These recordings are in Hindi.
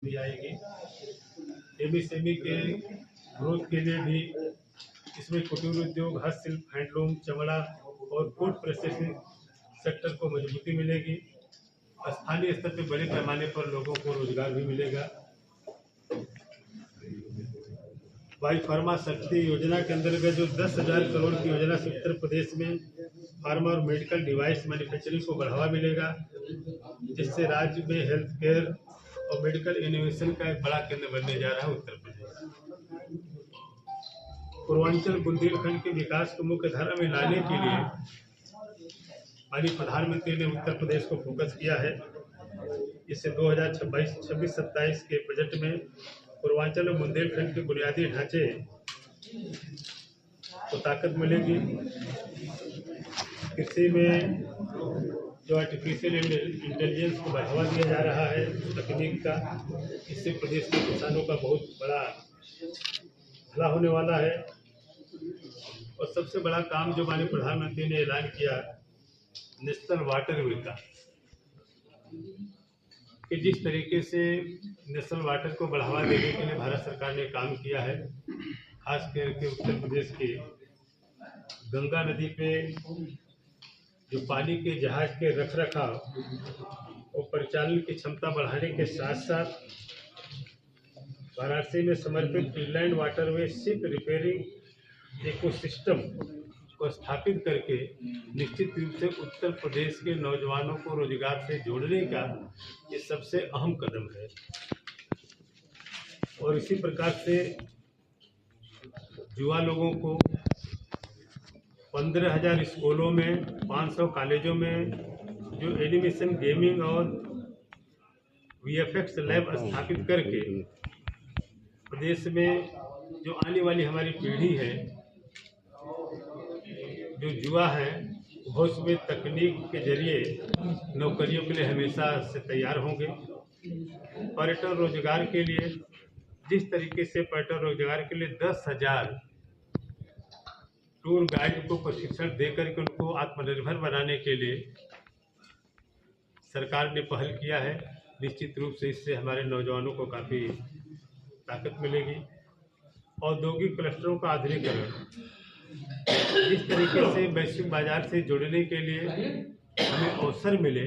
भी आएगी। एमएसएमई के ग्रोथ के लिए भी इसमें कुटीर उद्योग, हस्तशिल्प, हैंडलूम, चमड़ा और फूड प्रोसेसिंग सेक्टर को मजबूती मिलेगी। स्थानीय स्तर पर बड़े पैमाने पर लोगों को रोजगार भी मिलेगा। वाई फार्मा शक्ति योजना के अंतर्गत जो 10,000 करोड़ की योजना से उत्तर प्रदेश में फार्मा और मेडिकल डिवाइस मैन्युफैक्चरिंग को बढ़ावा मिलेगा, जिससे राज्य में हेल्थ केयर और मेडिकल इनोवेशन का एक बड़ा केंद्र बनने जा रहा है उत्तर प्रदेश। पूर्वांचल बुंदेलखंड के विकास को मुख्य धारा में लाने के लिए माननीय प्रधानमंत्री ने उत्तर प्रदेश को फोकस किया है। इससे 2026-27 के बजट में पूर्वांचल और बुंदेलखंड के बुनियादी ढांचे को ताकत मिलेगी। कृषि में जो आर्टिफिशियल इंटेलिजेंस को बढ़ावा दिया जा रहा है तकनीक का, इससे प्रदेश के किसानों का बहुत बड़ा भला होने वाला है। और सबसे बड़ा काम जो माननीय प्रधानमंत्री ने ऐलान किया, नेशनल वाटर वे का, कि जिस तरीके से नेशनल वाटर को बढ़ावा देने के लिए भारत सरकार ने काम किया है, खास करके उत्तर प्रदेश के गंगा नदी पे जो पानी के जहाज के रखरखाव और परिचालन की क्षमता बढ़ाने के साथ साथ वाराणसी में समर्पित इंलैंड वाटरवे शिप रिपेयरिंग इकोसिस्टम को स्थापित करके निश्चित रूप से उत्तर प्रदेश के नौजवानों को रोजगार से जोड़ने का ये सबसे अहम कदम है। और इसी प्रकार से युवा लोगों को 15,000 स्कूलों में, 500 कॉलेजों में जो एनिमेशन, गेमिंग और वीएफएक्स लैब स्थापित करके प्रदेश में जो आने वाली हमारी पीढ़ी है, जो युवा हैं, भविष्य में तकनीक के जरिए नौकरियों के लिए हमेशा से तैयार होंगे। पर्यटन रोजगार के लिए जिस तरीके से पर्यटन रोजगार के लिए 10,000 टूर गाइड को प्रशिक्षण देकर के उनको आत्मनिर्भर बनाने के लिए सरकार ने पहल किया है। निश्चित रूप से इससे हमारे नौजवानों को काफ़ी ताकत मिलेगी। औद्योगिक क्लस्टरों का आधुनिकीकरण, जिस तरीके से वैश्विक बाजार से जुड़ने के लिए हमें अवसर मिले,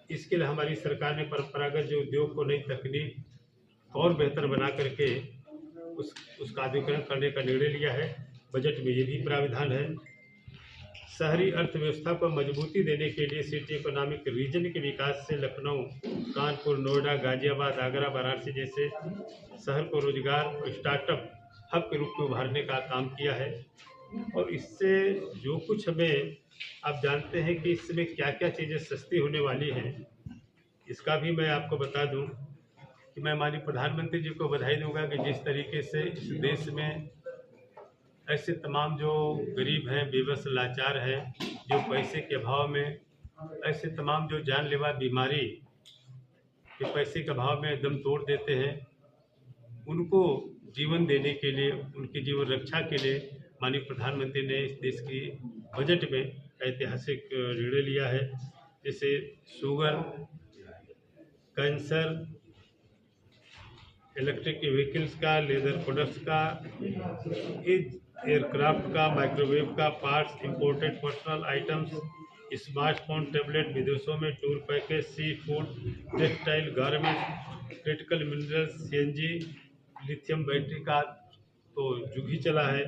इसके लिए हमारी सरकार ने परंपरागत जो उद्योग को नई तकनीक और बेहतर बना करके उसका आधुनिकीकरण करने का निर्णय लिया है। बजट में ये भी प्राविधान है। शहरी अर्थव्यवस्था को मजबूती देने के लिए सिटी इकोनॉमिक रीजन के विकास से लखनऊ, कानपुर, नोएडा, गाजियाबाद, आगरा, वाराणसी जैसे शहर को रोजगार और स्टार्टअप हब के रूप में उभारने का काम किया है। और इससे जो कुछ हमें, आप जानते हैं कि इसमें क्या क्या चीज़ें सस्ती होने वाली हैं, इसका भी मैं आपको बता दूं कि मैं माननीय प्रधानमंत्री जी को बधाई दूंगा कि जिस तरीके से इस देश में ऐसे तमाम जो गरीब हैं, बेबस, लाचार हैं, जो पैसे के अभाव में, ऐसे तमाम जो जानलेवा बीमारी के पैसे के अभाव में दम तोड़ देते हैं, उनको जीवन देने के लिए, उनकी जीवन रक्षा के लिए माननीय प्रधानमंत्री ने इस देश की बजट में ऐतिहासिक निर्णय लिया है। जैसे शुगर, कैंसर, इलेक्ट्रिक व्हीकल्स का, लेदर प्रोडक्ट्स का, एयरक्राफ्ट का, माइक्रोवेव का parts, imported personal items, smartphone, tablet, विदेशों में tour package, sea food, textile, garments, critical minerals, CNG, lithium battery का तो युग ही चला है,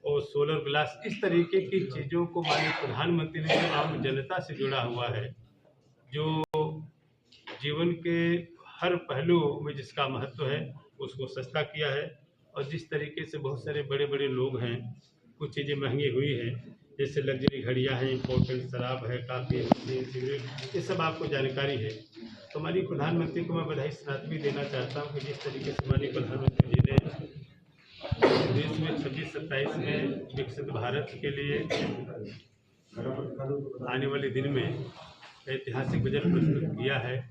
और सोलर ग्लास, इस तरीके की चीज़ों को माननीय प्रधानमंत्री ने जो आम जनता से जुड़ा हुआ है, जो जीवन के हर पहलू में जिसका महत्व है, उसको सस्ता किया है। और जिस तरीके से बहुत सारे बड़े बड़े लोग हैं, कुछ चीज़ें महंगी हुई हैं, जैसे लग्जरी घड़ियाँ हैं, इम्पोर्टेंट शराब है, काफ़ी, सिगरेट, ये सब आपको जानकारी है। तो माननीय प्रधानमंत्री को मैं बधाई स्नात भी देना चाहता हूँ कि जिस तरीके से माननीय प्रधानमंत्री जी ने देश में 26-27 में विकसित भारत के लिए आने वाले दिन में ऐतिहासिक बजट प्रस्तुत किया है।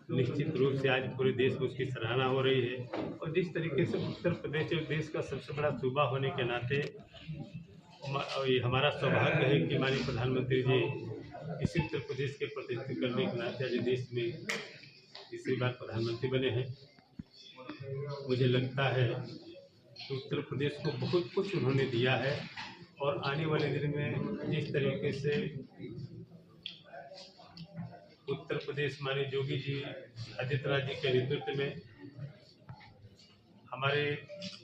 निश्चित रूप से आज पूरे देश में उसकी सराहना हो रही है। और जिस तरीके से उत्तर प्रदेश देश का सबसे बड़ा सूबा होने के नाते ये हमारा सौभाग्य है कि माननीय प्रधानमंत्री जी इसी उत्तर प्रदेश के प्रतिनिधित्व करने के नाते आज देश में तीसरी बार प्रधानमंत्री बने हैं। मुझे लगता है कि उत्तर प्रदेश को बहुत कुछ उन्होंने दिया है और आने वाले दिन में जिस तरीके से उत्तर प्रदेश माननीय योगी जी आदित्यनाथ जी के नेतृत्व में हमारे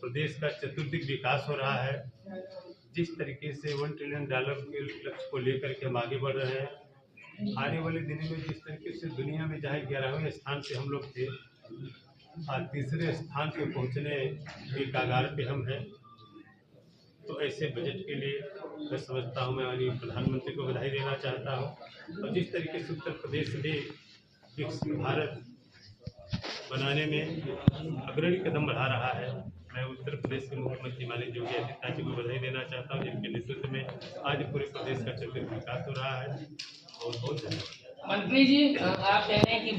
प्रदेश का चतुर्दिक विकास हो रहा है, जिस तरीके से $1 ट्रिलियन के लक्ष्य को लेकर के हम आगे बढ़ रहे हैं, आने वाले दिनों में जिस तरीके से दुनिया में जहाँ 11वें स्थान पे हम लोग थे आज तीसरे स्थान पे पहुँचने के कगार पे हम हैं, तो ऐसे बजट के लिए मैं समझता हूँ मैं माननीय प्रधानमंत्री को बधाई देना चाहता हूँ। और जिस तरीके से उत्तर प्रदेश ने विकसित भारत बनाने में अग्रणी कदम बढ़ा रहा है, मैं उत्तर प्रदेश के मुख्यमंत्री माननीय योगी आदित्यनाथ जी को बधाई देना चाहता हूँ, जिनके नेतृत्व में आज पूरे प्रदेश का चतुर्दिक विकास हो रहा है। बहुत बहुत धन्यवाद। मंत्री जी, आप कह रहे हैं कि